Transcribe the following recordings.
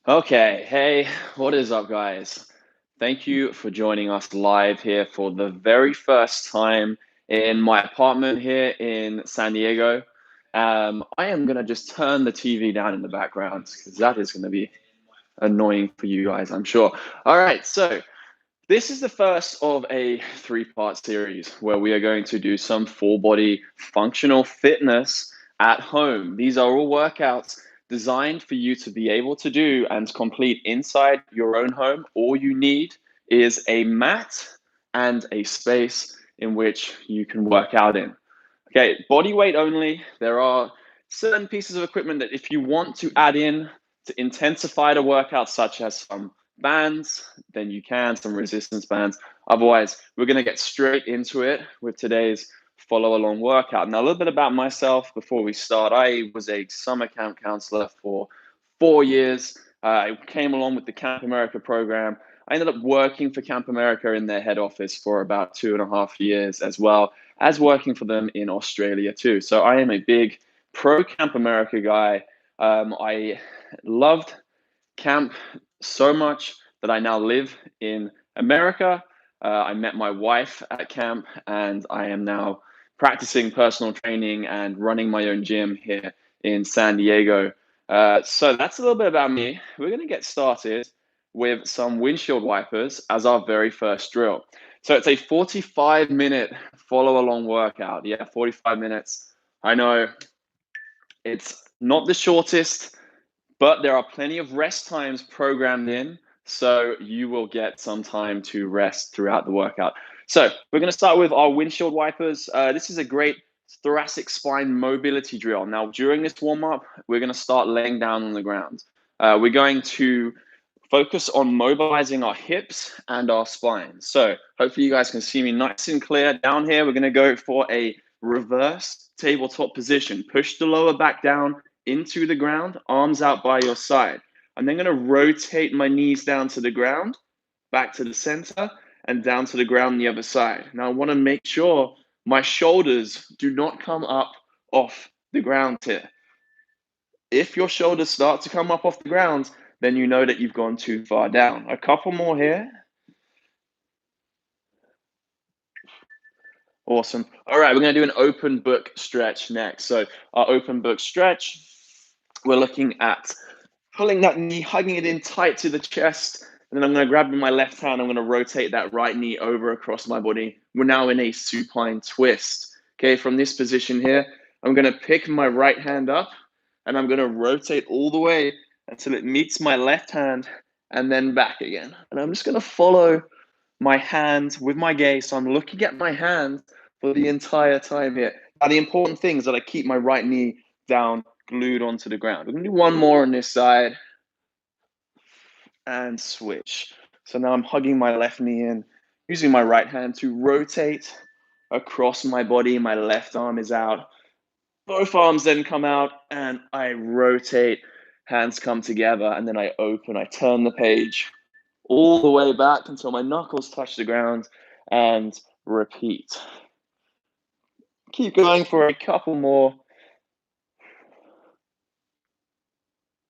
Okay, hey, what is up, guys? Thank you for joining us live here for the very first time in my apartment here in San Diego. I am gonna just turn the TV down in the background because that is gonna be annoying for you guys, I'm sure. All right, so this is the first of a three-part series where we are going to do some full body functional fitness at home. These are all workouts designed for you to be able to do and complete inside your own home. All you need is a mat and a space in which you can work out in. Okay, body weight only. There are certain pieces of equipment that if you want to add in to intensify the workout, such as some bands, then you can, some resistance bands. Otherwise, we're going to get straight into it with today's follow along workout. Now, a little bit about myself before we start. I was a summer camp counselor for 4 years. I came along with the Camp America program. I ended up working for Camp America in their head office for about 2.5 years, as well as working for them in Australia too. So I am a big pro Camp America guy. I loved camp so much that I now live in America. I met my wife at camp, and I am now practicing personal training and running my own gym here in San Diego. So that's a little bit about me. We're going to get started with some windshield wipers as our very first drill. So it's a 45-minute follow along workout. Yeah, 45 minutes. I know it's not the shortest, but there are plenty of rest times programmed in, so you will get some time to rest throughout the workout. So we're going to start with our windshield wipers. This is a great thoracic spine mobility drill. Now, during this warm-up, we're going to start laying down on the ground. We're going to focus on mobilizing our hips and our spine. So hopefully you guys can see me nice and clear. Down here, we're going to go for a reverse tabletop position. Push the lower back down into the ground, arms out by your side. I'm then going to rotate my knees down to the ground, back to the center, and down to the ground the other side. Now I want to make sure my shoulders do not come up off the ground here. If your shoulders start to come up off the ground, then you know that you've gone too far down. A couple more here. Awesome. All right, we're going to do an open book stretch next. So our open book stretch, we're looking at pulling that knee, hugging it in tight to the chest. And then I'm going to grab with my left hand, I'm going to rotate that right knee over across my body. We're now in a supine twist. Okay, from this position here, I'm going to pick my right hand up and I'm going to rotate all the way until it meets my left hand and then back again. And I'm just going to follow my hand with my gaze. So I'm looking at my hand for the entire time here. Now, the important thing is that I keep my right knee down, glued onto the ground. We're going to do one more on this side and switch. So now I'm hugging my left knee in, using my right hand to rotate across my body. My left arm is out. Both arms then come out and I rotate, hands come together, and then I open, I turn the page all the way back until my knuckles touch the ground and repeat. Keep going for a couple more.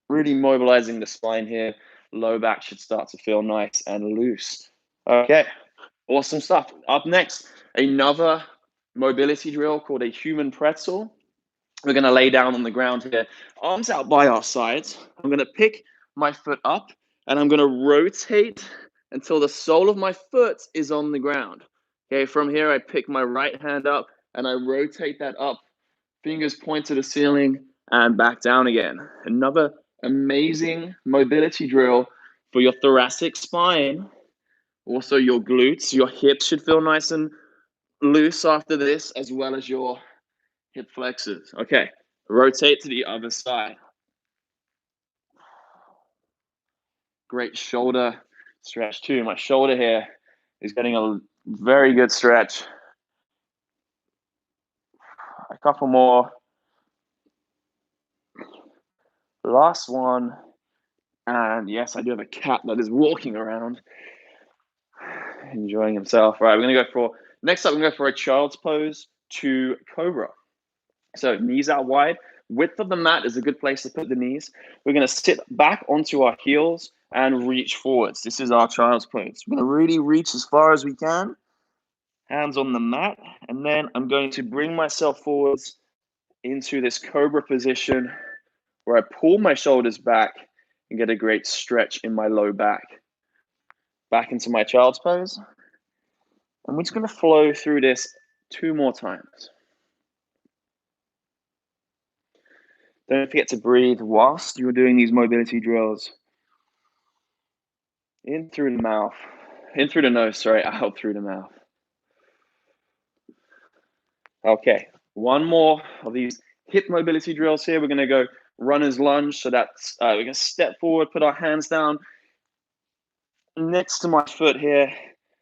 Really mobilizing the spine here. Low back should start to feel nice and loose. Okay, awesome stuff. Up next, another mobility drill called a human pretzel. We're going to lay down on the ground here, arms out by our sides. I'm going to pick my foot up and I'm going to rotate until the sole of my foot is on the ground. Okay, from here, I pick my right hand up and I rotate that up, fingers point to the ceiling and back down again. Another amazing mobility drill for your thoracic spine. Also, your glutes, your hips should feel nice and loose after this, as well as your hip flexors. Okay, rotate to the other side. Great shoulder stretch too. My shoulder here is getting a very good stretch. A couple more. Last one. And yes, I do have a cat that is walking around, enjoying himself. All right, we're going to go for, next up, we're going to go for a child's pose to cobra. So knees out wide, Width of the mat is a good place to put the knees. We're going to sit back onto our heels and reach forwards. This is our child's pose. We're going to really reach as far as we can, hands on the mat, and then I'm going to bring myself forwards into this cobra position where I pull my shoulders back and get a great stretch in my low back. Back into my child's pose. And we're just going to flow through this 2 more times. Don't forget to breathe whilst you're doing these mobility drills. In through the mouth. In through the nose, sorry, out through the mouth. Okay, 1 more of these hip mobility drills here. We're going to go runner's lunge. So that's, we're going to step forward, put our hands down next to my foot here.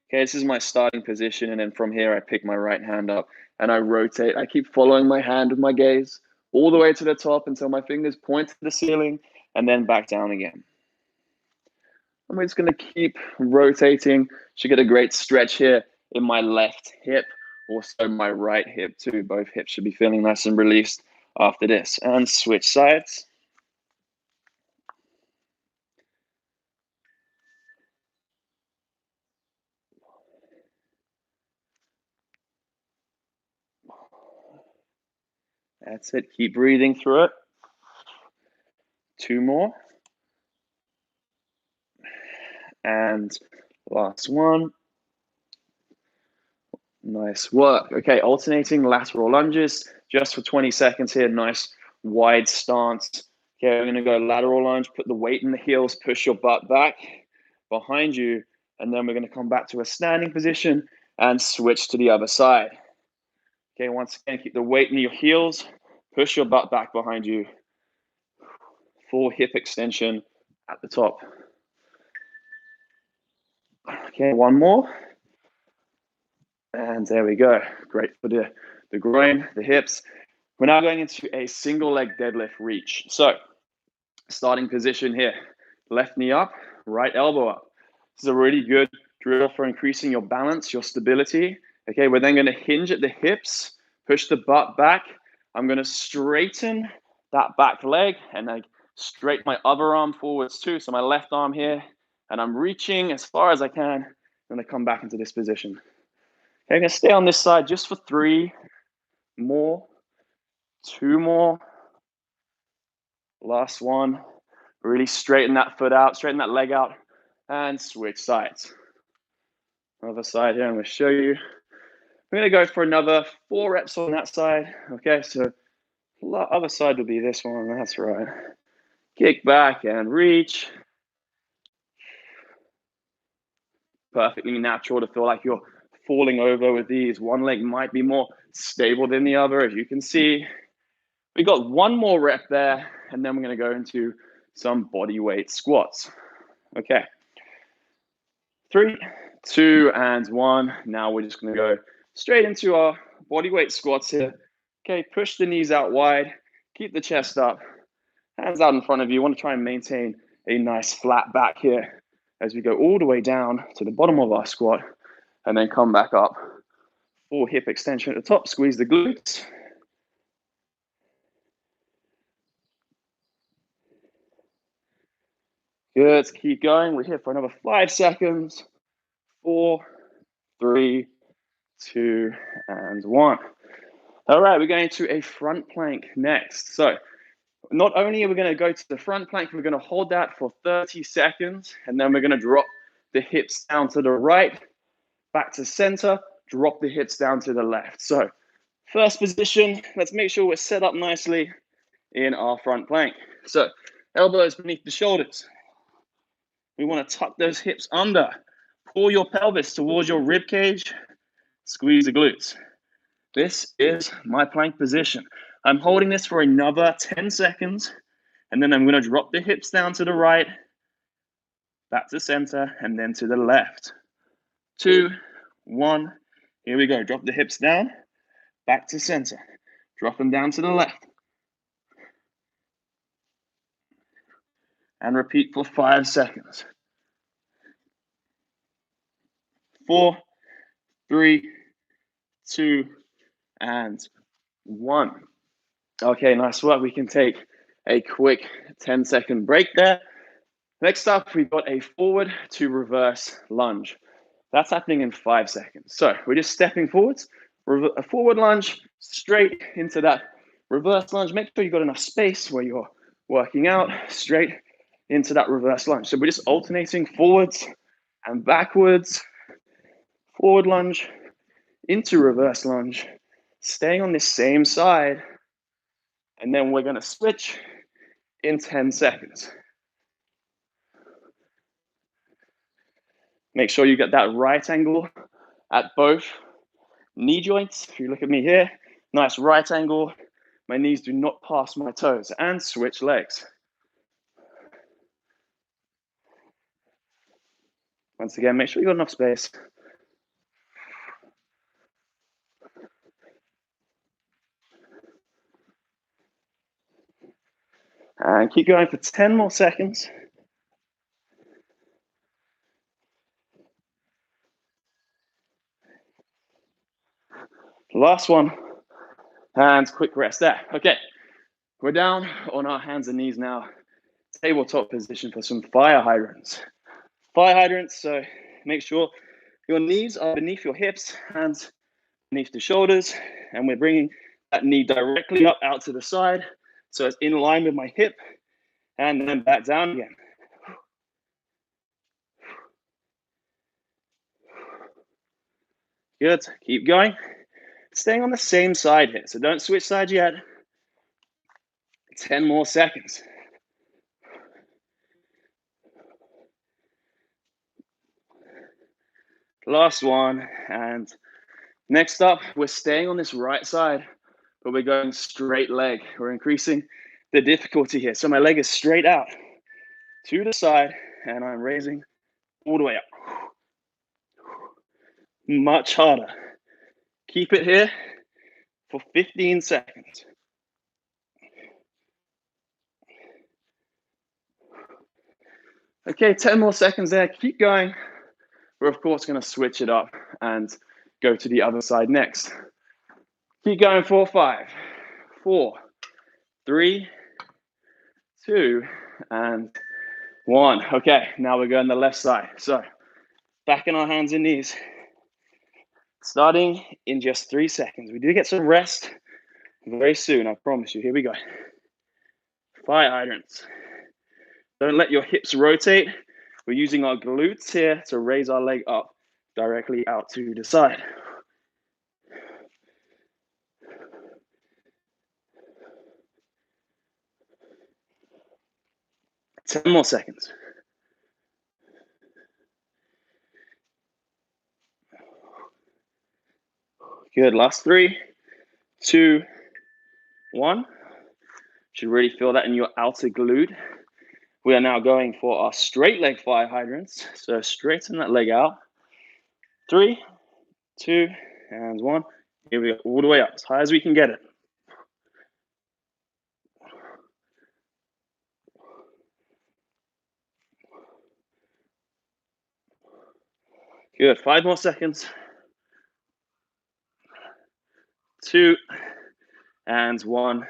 Okay, this is my starting position. And then from here, I pick my right hand up and I rotate. I keep following my hand with my gaze all the way to the top until my fingers point to the ceiling and then back down again. And we're just going to keep rotating. Should get a great stretch here in my left hip, also my right hip too. Both hips should be feeling nice and released after this. And switch sides. That's it. Keep breathing through it. 2 more. And last one. Nice work. Okay, alternating lateral lunges just for 20 seconds here. Nice wide stance. Okay, we're going to go lateral lunge, put the weight in the heels, push your butt back behind you, and then we're going to come back to a standing position and switch to the other side. Okay, once again, keep the weight in your heels, push your butt back behind you. Full hip extension at the top. Okay, 1 more. And there we go. Great for the groin, the hips. We're now going into a single leg deadlift reach. So, starting position here. Left knee up, right elbow up. This is a really good drill for increasing your balance, your stability. Okay, we're then going to hinge at the hips, push the butt back. I'm going to straighten that back leg and I straighten my other arm forwards too. So my left arm here, and I'm reaching as far as I can. I'm going to come back into this position. Okay, I'm going to stay on this side just for 3 more, 2 more. Last one. Really straighten that foot out, straighten that leg out, and switch sides. Other side here, I'm going to show you. We're going to go for another 4 reps on that side. Okay, so the other side will be this one. That's right. Kick back and reach. Perfectly natural to feel like you're falling over with these. One leg might be more stable than the other, as you can see. We got 1 more rep there, and then we're going to go into some body weight squats. Okay. 3, 2, and 1. Now we're just going to go straight into our body weight squats here. Okay, push the knees out wide, keep the chest up, hands out in front of you. You want to try and maintain a nice flat back here as we go all the way down to the bottom of our squat and then come back up. Full hip extension at the top, squeeze the glutes. Good, keep going. We're here for another 5 seconds. 4, 3, 2, and 1. All right, we're going to a front plank next. So not only are we going to go to the front plank, we're going to hold that for 30 seconds, and then we're going to drop the hips down to the right, back to center, drop the hips down to the left. So first position, let's make sure we're set up nicely in our front plank. So elbows beneath the shoulders. We want to tuck those hips under. Pull your pelvis towards your rib cage. Squeeze the glutes. This is my plank position. I'm holding this for another 10 seconds, and then I'm going to drop the hips down to the right, back to center, and then to the left. 2, 1. Here we go. Drop the hips down, back to center. Drop them down to the left. And repeat for 5 seconds. 4, 3, 2, and 1. Okay, nice work. We can take a quick 10-second break there. Next up, we've got a forward to reverse lunge. That's happening in 5 seconds. So we're just stepping forwards, a forward lunge, straight into that reverse lunge. Make sure you've got enough space where you're working out, straight into that reverse lunge. So we're just alternating forwards and backwards, forward lunge, into reverse lunge, staying on this same side, and then we're gonna switch in 10 seconds. Make sure you get that right angle at both knee joints. If you look at me here, nice right angle. My knees do not pass my toes, and switch legs. Once again, make sure you got enough space. And keep going for 10 more seconds. Last one. And quick rest there. Okay, we're down on our hands and knees now. Tabletop position for some fire hydrants. Fire hydrants, so make sure your knees are beneath your hips, hands beneath the shoulders, and we're bringing that knee directly up out to the side, so it's in line with my hip, and then back down again. Good, keep going. Staying on the same side here, so don't switch sides yet. 10 more seconds. Last one, and next up, we're staying on this right side, but we're going straight leg. We're increasing the difficulty here. So my leg is straight out to the side, and I'm raising all the way up. Much harder. Keep it here for 15 seconds. Okay, 10 more seconds there. Keep going. We're, of course, going to switch it up and go to the other side next. Keep going for 5, 4, 3, 2, and 1. Okay, now we're going the left side. So back in our hands and knees. Starting in just 3 seconds. We do get some rest very soon, I promise you. Here we go. Fire hydrants. Don't let your hips rotate. We're using our glutes here to raise our leg up directly out to the side. Ten more seconds. Good. Last 3, 2, 1. Should really feel that in your outer glute. We are now going for our straight leg fire hydrants. So straighten that leg out. 3, 2, and 1. Here we go. All the way up, as high as we can get it. Good. 5 more seconds. 2, and 1.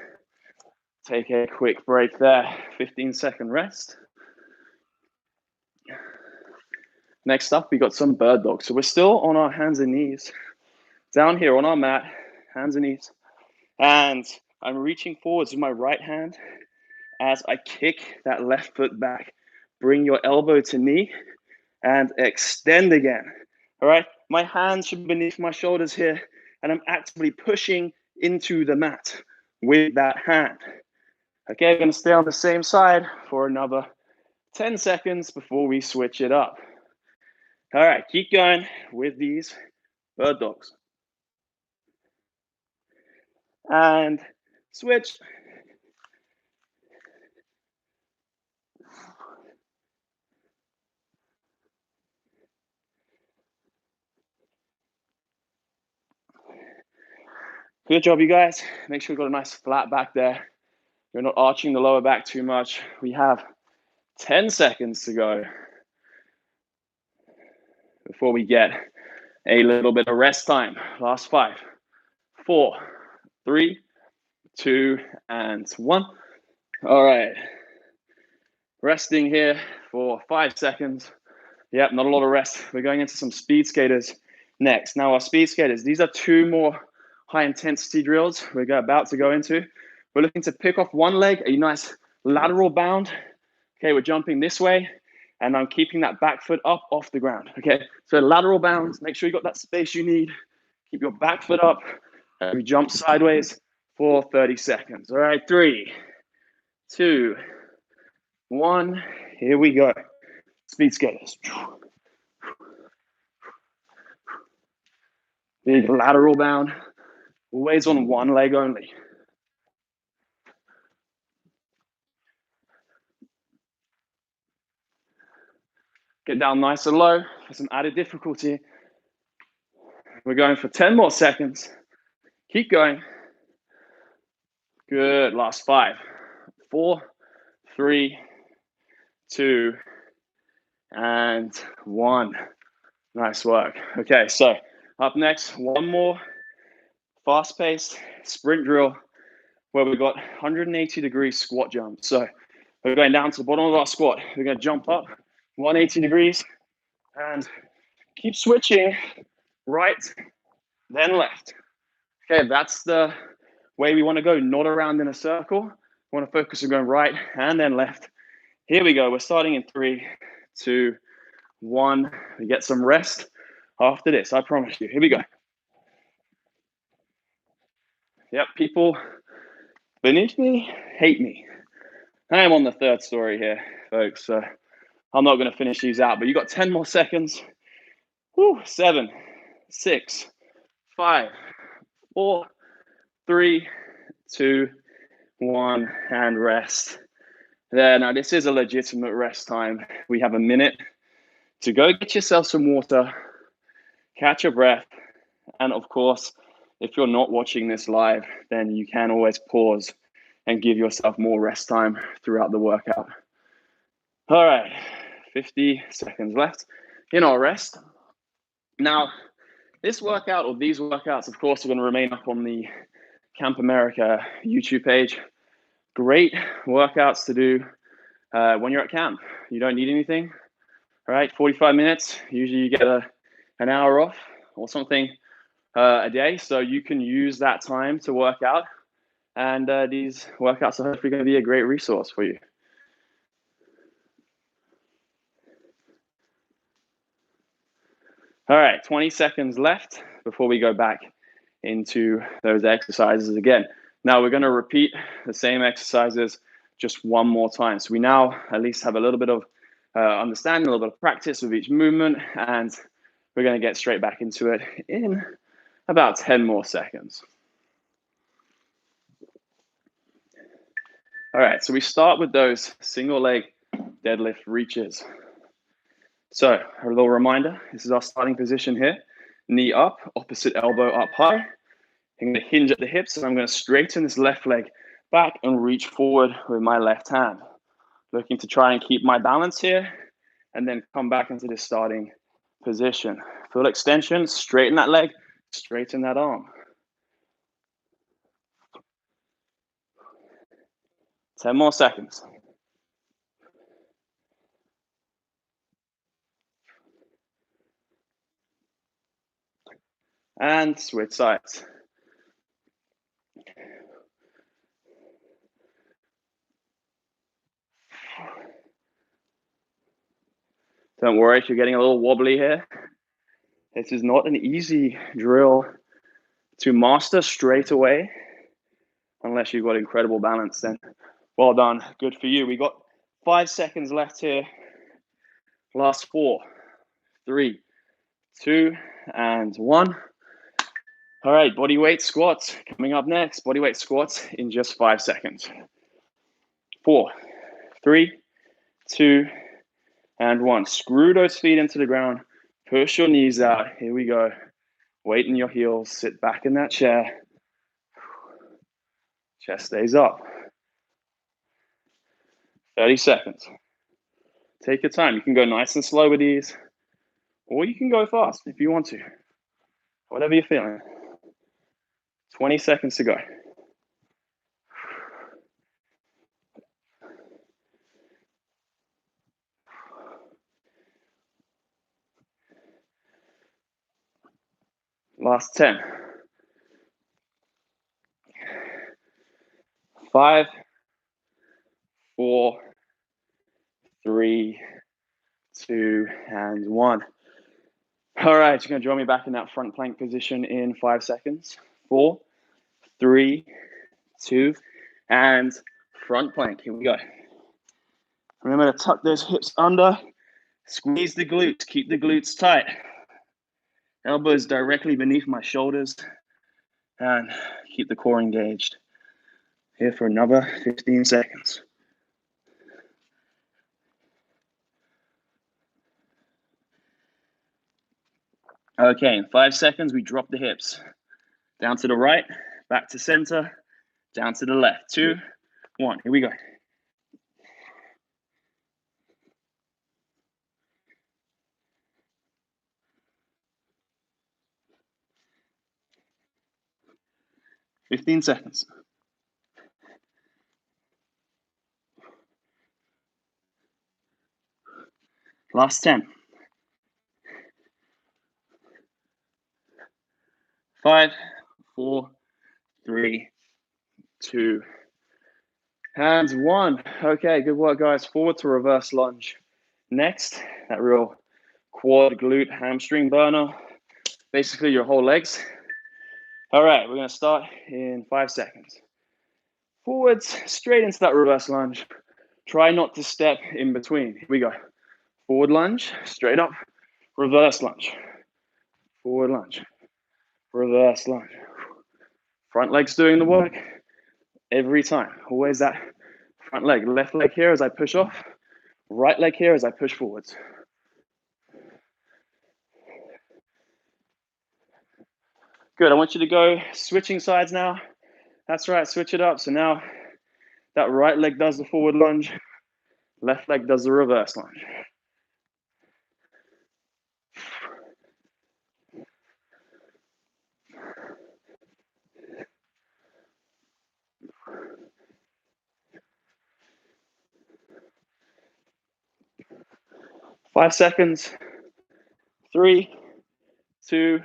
Take a quick break there. 15-second rest. Next up, we got some bird dog. So we're still on our hands and knees. Down here on our mat, hands and knees. And I'm reaching forwards with my right hand as I kick that left foot back. Bring your elbow to knee and extend again. All right, my hands should be beneath my shoulders here, and I'm actively pushing into the mat with that hand. Okay, I'm gonna stay on the same side for another 10 seconds before we switch it up. All right, keep going with these bird dogs. And switch. Good job, you guys. Make sure you've got a nice flat back there. You're not arching the lower back too much. We have 10 seconds to go before we get a little bit of rest time. Last 5, 4, 3, 2, and 1. All right. Resting here for 5 seconds. Yep, not a lot of rest. We're going into some speed skaters next. Now, our speed skaters, these are 2 more high intensity drills we're about to go into. We're looking to pick off one leg, a nice lateral bound. Okay, we're jumping this way, and I'm keeping that back foot up off the ground. Okay, so lateral bounds, make sure you got that space you need. Keep your back foot up, and we jump sideways for 30 seconds. All right, 3, 2, 1. Here we go. Speed skaters. Big lateral bound, always on one leg only. Get down nice and low for some added difficulty. We're going for 10 more seconds. Keep going. Good. Last 5, 4, 3, 2, and 1. Nice work. Okay, so up next, one more fast-paced sprint drill where we've got 180-degree squat jump. So we're going down to the bottom of our squat. We're going to jump up 180 degrees and keep switching right, then left. Okay, that's the way we want to go, not around in a circle. We want to focus on going right and then left. Here we go. We're starting in 3, 2, 1. We get some rest after this, I promise you. Here we go. Yep, people beneath me hate me. I am on the 3rd story here, folks, so I'm not going to finish these out, but you got 10 more seconds. Woo, 7, 6, 5, 4, 3, 2, 1, and rest. There, now this is a legitimate rest time. We have a minute to go get yourself some water, catch your breath, and of course, if you're not watching this live, then you can always pause and give yourself more rest time throughout the workout. All right, 50 seconds left in our rest. Now, this workout or these workouts, of course, are going to remain up on the Camp America YouTube page. Great workouts to do when you're at camp. You don't need anything, all right? 45 minutes. Usually you get an hour off or something a day, so you can use that time to work out. And these workouts are hopefully going to be a great resource for you. All right, 20 seconds left before we go back into those exercises again. Now we're going to repeat the same exercises just one more time. So we now at least have a little bit of understanding, a little bit of practice with each movement, and we're going to get straight back into it in about 10 more seconds. All right, so we start with those single leg deadlift reaches. So a little reminder, this is our starting position here. Knee up, opposite elbow up high. I'm going to hinge at the hips, and I'm going to straighten this left leg back and reach forward with my left hand. Looking to try and keep my balance here, and then come back into this starting position. Full extension, straighten that leg, straighten that arm. 10 more seconds. And switch sides. Don't worry if you're getting a little wobbly here. This is not an easy drill to master straight away, unless you've got incredible balance. Then well done, good for you. We got 5 seconds left here. Last 4, 3, 2, and 1. All right, body weight squats coming up next. Body weight squats in just 5 seconds. 4, 3, 2, and 1. Screw those feet into the ground. Push your knees out. Here we go. Weight in your heels. Sit back in that chair. Chest stays up. 30 seconds. Take your time. You can go nice and slow with these, or you can go fast if you want to. Whatever you're feeling. 20 seconds to go. Last 10. 5, 4, 3, 2, and 1. All right, you're going to join me back in that front plank position in 5 seconds. 4, 3, 2, and front plank. Here we go. Remember to tuck those hips under, squeeze the glutes, keep the glutes tight. Elbows directly beneath my shoulders, and keep the core engaged. Here for another 15 seconds. Okay, in 5 seconds, we drop the hips. Down to the right, back to center, down to the left. 2, 1, here we go. "15 seconds. Last 10. 5, 4, 3, 2, and 1. Okay, good work, guys. Forward to reverse lunge. Next, that real quad, glute, hamstring burner. Basically, your whole legs. All right, we're going to start in 5 seconds. Forwards, straight into that reverse lunge. Try not to step in between. Here we go. Forward lunge, straight up, reverse lunge. Forward lunge, reverse lunge. Front leg's doing the work every time. Always that front leg. Left leg here as I push off. Right leg here as I push forwards. Good, I want you to go switching sides now. That's right, switch it up. So now that right leg does the forward lunge, left leg does the reverse lunge. Five seconds. 3, 2,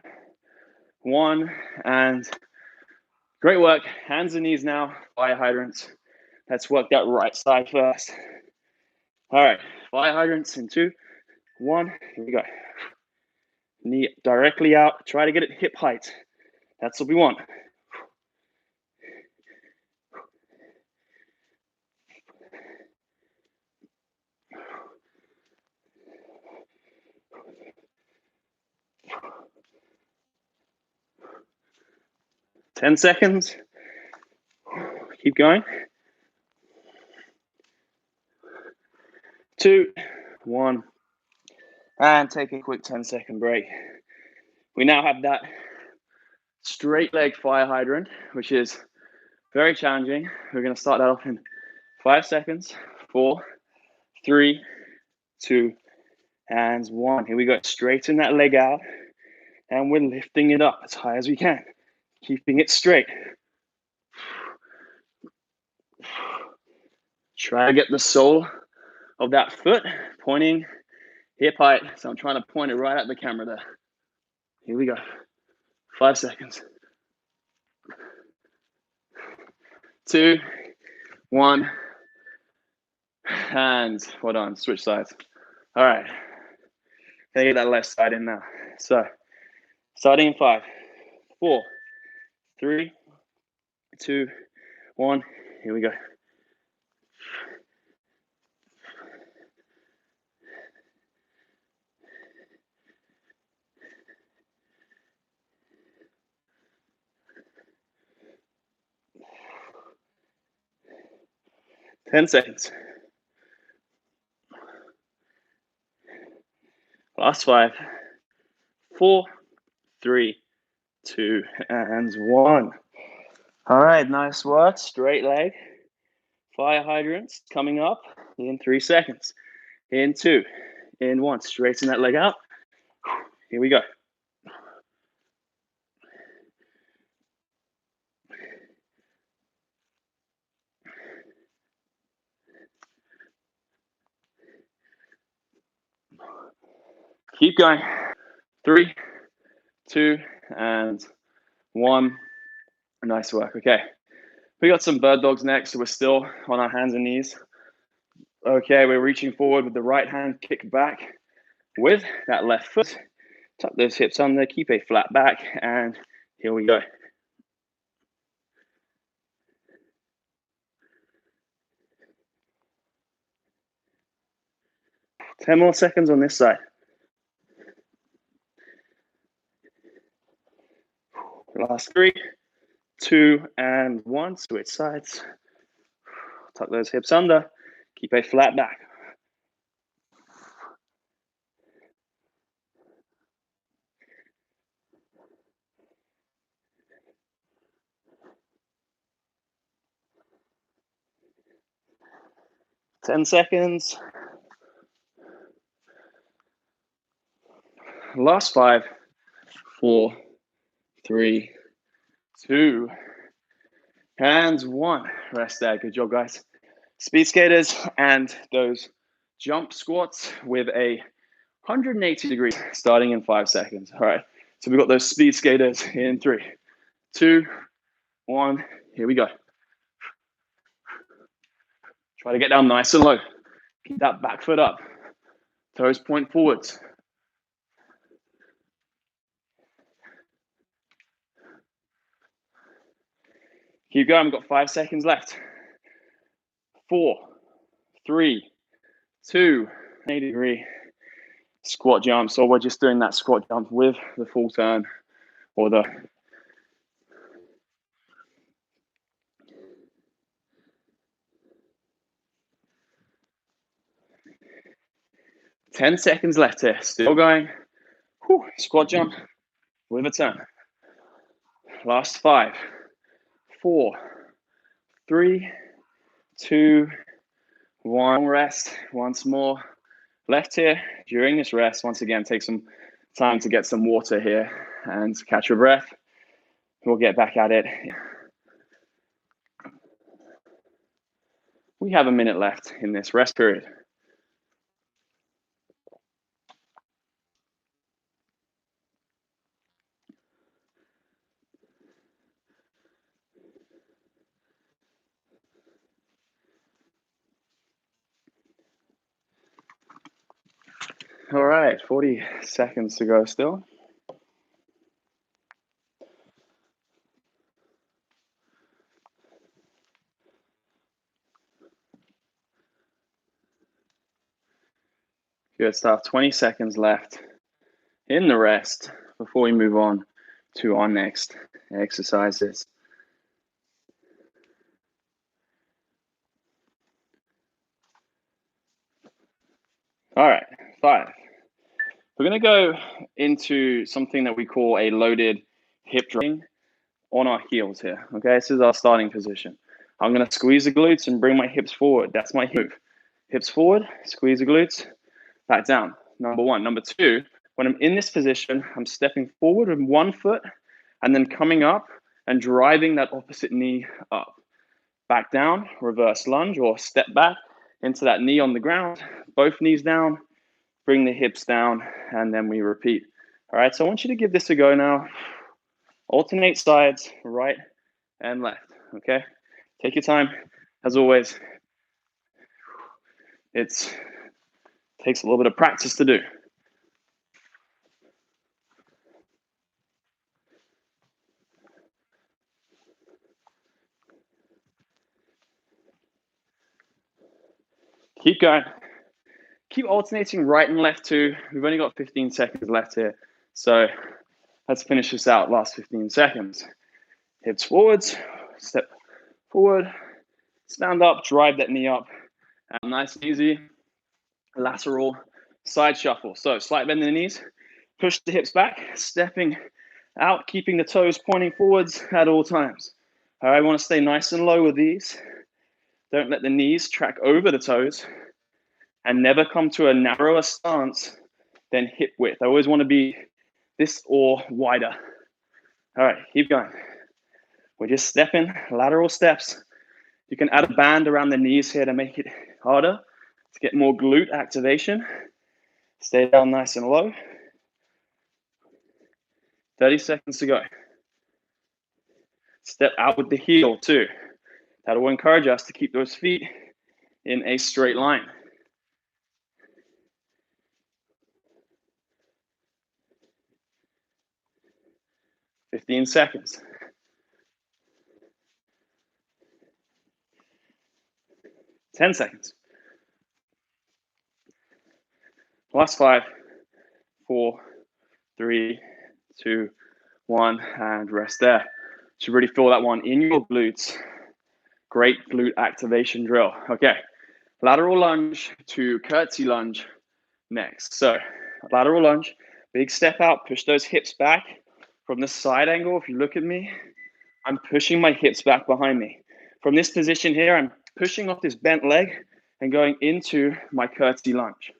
1, and great work. Hands and knees now, fire hydrants. Let's work that right side first. All right, fire hydrants in 2, 1, here we go. Knee directly out, try to get it hip height. That's what we want. Ten seconds. Keep going. 2, 1, and take a quick 10-second break. We now have that straight leg fire hydrant, which is very challenging. We're going to start that off in 5 seconds. 4, 3, 2, and 1. Here we go. Straighten that leg out, and we're lifting it up as high as we can, keeping it straight. Try to get the sole of that foot pointing hip height. So I'm trying to point it right at the camera there. Here we go. 5 seconds. 2, 1, and well done. Switch sides. All right. Gonna get that left side in now. So starting in 5, 4, 3, 2, 1. Here we go. Ten seconds. Last 5, 4, 3, 2, and 1. All right, nice work. Straight leg. Fire hydrants coming up in 3 seconds. In 2, in 1. Straighten that leg out. Here we go. Keep going. 3, 2, and 1. Nice work. Okay. We got some bird dogs next, so we're still on our hands and knees. Okay, we're reaching forward with the right hand, kick back with that left foot. Tuck those hips under, keep a flat back, and here we go. 10 more seconds on this side. Last 3, 2, and 1. Switch sides. Tuck those hips under, keep a flat back. Ten seconds. Last 5, 4, 3, 2, and 1. Rest there. Good job, guys. Speed skaters and those jump squats with a 180 degrees starting in 5 seconds. All right. So we've got those speed skaters in 3, 2, 1. Here we go. Try to get down nice and low. Keep that back foot up. Toes point forwards. Keep going. We've got 5 seconds left. 4, 3, 2, 80 degree squat jump. So we're just doing that squat jump with the full turn or the 10 seconds left here. Still going. Whew. Squat jump with a turn. Last 5, 4, 3, 2, 1. Rest once more. Left here during this rest. Once again, take some time to get some water here and catch your breath. We'll get back at it. We have a minute left in this rest period. All right, 40 seconds to go still. Good stuff. 20 seconds left in the rest before we move on to our next exercises. All right, 5. We're going to go into something that we call a loaded hip thrust on our heels here. Okay, this is our starting position. I'm going to squeeze the glutes and bring my hips forward. That's my move. Hips forward, squeeze the glutes, back down. Number 1. Number 2, when I'm in this position, I'm stepping forward with 1 foot and then coming up and driving that opposite knee up. Back down, reverse lunge or step back into that knee on the ground, both knees down, bring the hips down, and then we repeat. All right, so I want you to give this a go now. Alternate sides, right and left, okay? Take your time. As always, it takes a little bit of practice to do. Keep going. Keep alternating right and left too. We've only got 15 seconds left here. So let's finish this out, last 15 seconds. Hips forwards, step forward, stand up, drive that knee up. Nice and easy, lateral side shuffle. So slight bend in the knees, push the hips back, stepping out, keeping the toes pointing forwards at all times. All right, I want to stay nice and low with these. Don't let the knees track over the toes and never come to a narrower stance than hip width. I always want to be this or wider. All right, keep going. We're just stepping, lateral steps. You can add a band around the knees here to make it harder, to get more glute activation. Stay down nice and low. 30 seconds to go. Step out with the heel too. That will encourage us to keep those feet in a straight line. 15 seconds. 10 seconds. Last 5, 4, 3, 2, 1, and rest there. Should really feel that one in your glutes. Great glute activation drill. Okay, lateral lunge to curtsy lunge next. So lateral lunge, big step out, push those hips back. From the side angle, if you look at me, I'm pushing my hips back behind me. From this position here, I'm pushing off this bent leg and going into my curtsy lunge.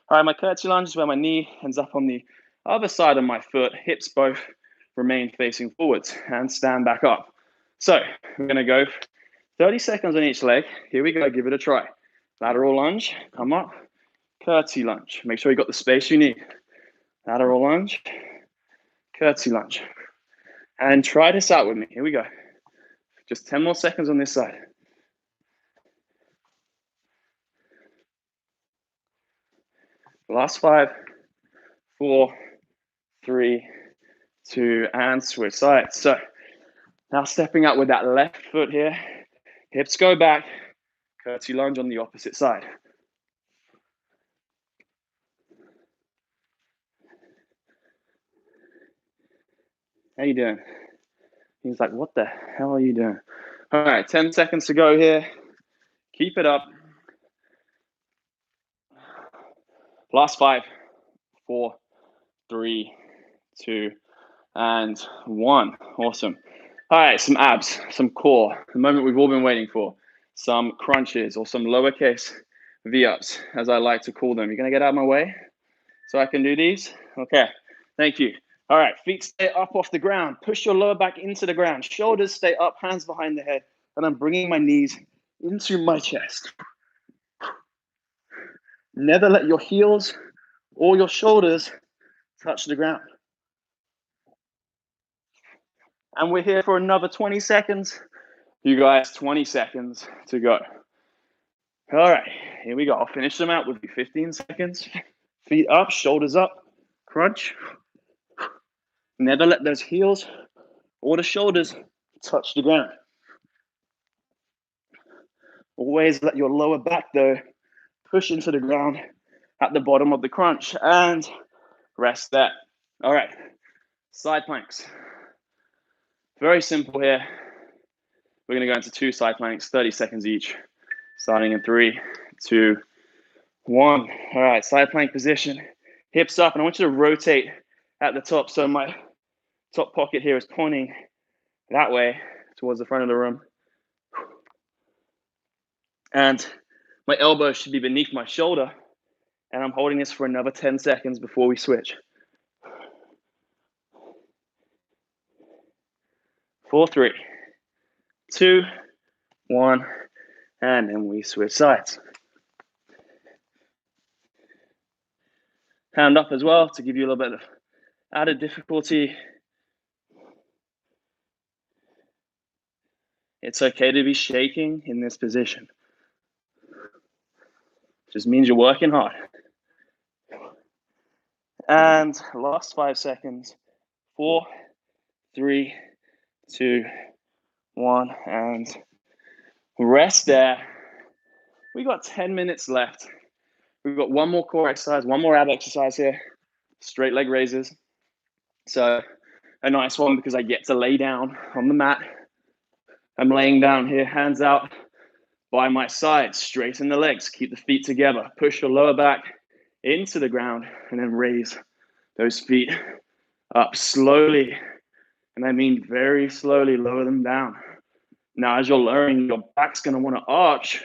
All right, my curtsy lunge is where my knee ends up on the other side of my foot, hips both remain facing forwards, and stand back up. So we're gonna go 30 seconds on each leg. Here we go, give it a try. Lateral lunge, come up, curtsy lunge. Make sure you got the space you need. Lateral lunge, curtsy lunge. And try this out with me, here we go. Just 10 more seconds on this side. Last 5, 4, 3, 2, and switch sides. So now stepping up with that left foot here. Hips go back, curtsy lunge on the opposite side. How you doing? He's like, what the hell are you doing? All right, 10 seconds to go here. Keep it up. Last 5, 4, 3, 2, and 1. Awesome. All right, some abs, some core, the moment we've all been waiting for. Some crunches or some lowercase V-ups, as I like to call them. You're gonna get out of my way so I can do these? Okay, thank you. All right, feet stay up off the ground. Push your lower back into the ground. Shoulders stay up, hands behind the head. And I'm bringing my knees into my chest. Never let your heels or your shoulders touch the ground. And we're here for another 20 seconds. You guys, 20 seconds to go. All right, here we go. I'll finish them out with you. 15 seconds. Feet up, shoulders up, crunch. Never let those heels or the shoulders touch the ground. Always let your lower back, though, push into the ground at the bottom of the crunch and rest there. All right, side planks. Very simple here. We're going to go into 2 side planks, 30 seconds each, starting in 3, 2, 1. All right, side plank position, hips up, and I want you to rotate at the top. So my top pocket here is pointing that way towards the front of the room. And my elbow should be beneath my shoulder. And I'm holding this for another 10 seconds before we switch. 4, 3, 2, 1, and then we switch sides. Hand up as well to give you a little bit of added difficulty. It's okay to be shaking in this position. Just means you're working hard. And last 5 seconds. 4, 3, 2, 1, and rest there. We got 10 minutes left. We've got one more core exercise, one more ab exercise here. Straight leg raises. So a nice one because I get to lay down on the mat. I'm laying down here, hands out by my side, straighten the legs, keep the feet together, push your lower back into the ground, and then raise those feet up slowly. And I mean very slowly, lower them down. Now, as you're lowering, your back's gonna wanna arch.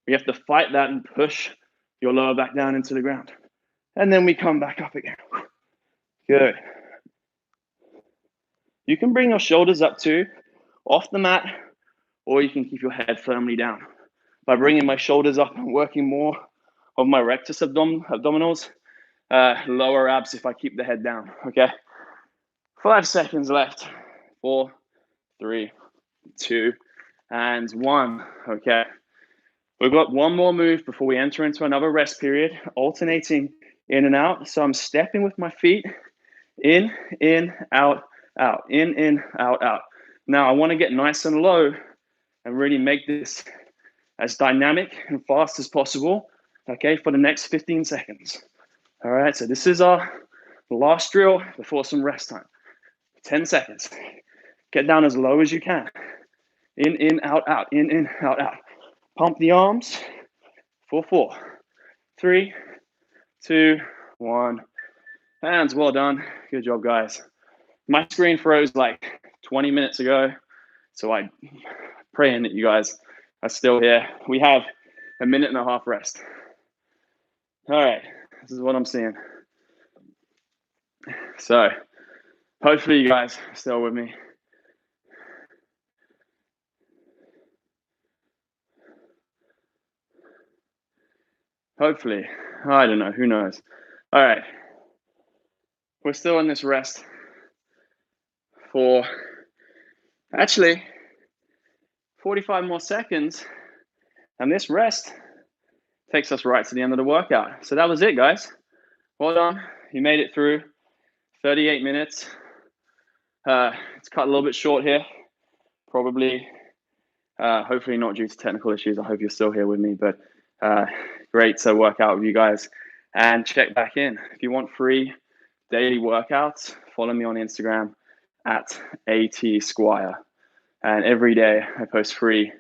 We have to fight that and push your lower back down into the ground. And then we come back up again. Good. You can bring your shoulders up too, off the mat, or you can keep your head firmly down. By bringing my shoulders up, I'm working more of my rectus abdominals, lower abs if I keep the head down, okay? 5 seconds left. 4, 3, 2, and 1. Okay. We've got one more move before we enter into another rest period, alternating in and out. So I'm stepping with my feet in, out, out, in, out, out. Now I want to get nice and low and really make this as dynamic and fast as possible, okay, for the next 15 seconds. All right, so this is our last drill before some rest time. 10 seconds. Get down as low as you can. In, out, out, in, out, out. Pump the arms for 4, 3, 2, 1. Hands, well done. Good job, guys. My screen froze like 20 minutes ago, so I'm praying that you guys are still here. We have a minute and a half rest. All right, this is what I'm seeing. So hopefully you guys are still with me. Hopefully, I don't know, who knows. All right, we're still in this rest for actually 45 more seconds, and this rest takes us right to the end of the workout. So that was it, guys. Well done. You made it through 38 minutes. It's cut a little bit short here, probably, hopefully not due to technical issues. I hope you're still here with me, but great to work out with you guys, and check back in. If you want free daily workouts, follow me on Instagram at @Squire. And every day I post free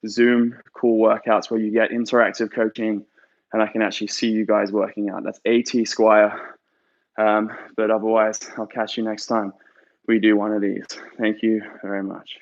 Zoom cool workouts where you get interactive coaching and I can actually see you guys working out. That's @Squire. But otherwise, I'll catch you next time we do one of these. Thank you very much.